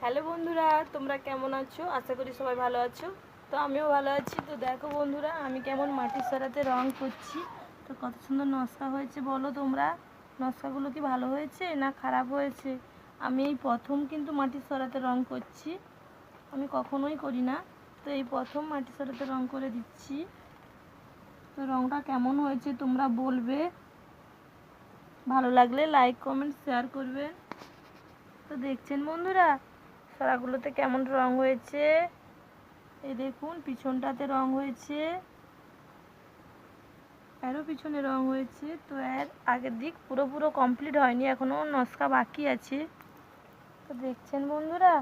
Hello বন্ধুরা, তোমরা কেমন আছো? আশা করি সবাই ভালো আছো। তো আমিও ভালো আছি। তো দেখো বন্ধুরা, আমি কেমন মাটির সরাতে রং করছি। তো কত সুন্দর নকশা হয়েছে বলো তোমরা। নকশাগুলো কি ভালো হয়েছে না খারাপ হয়েছে? আমি এই প্রথম কিন্তু মাটির সরাতে রং করছি, আমি কখনোই করি না। তো এই প্রথম মাটির সরাতে রং করে দিচ্ছি। তো রংটা কেমন হয়েছে তোমরা বলবে, ভালো লাগলে লাইক কমেন্ট শেয়ার করবে। তো দেখছেন বন্ধুরা, সরাগুলোতে কেমন রং হয়েছে। এই দেখুন, পিছনটাতে রং হয়েছে, এরও পিছনে রং হয়েছে। তো এর আগের দিক পুরো কমপ্লিট হয়নি, এখনও নকশা বাকি আছে। তো দেখছেন বন্ধুরা,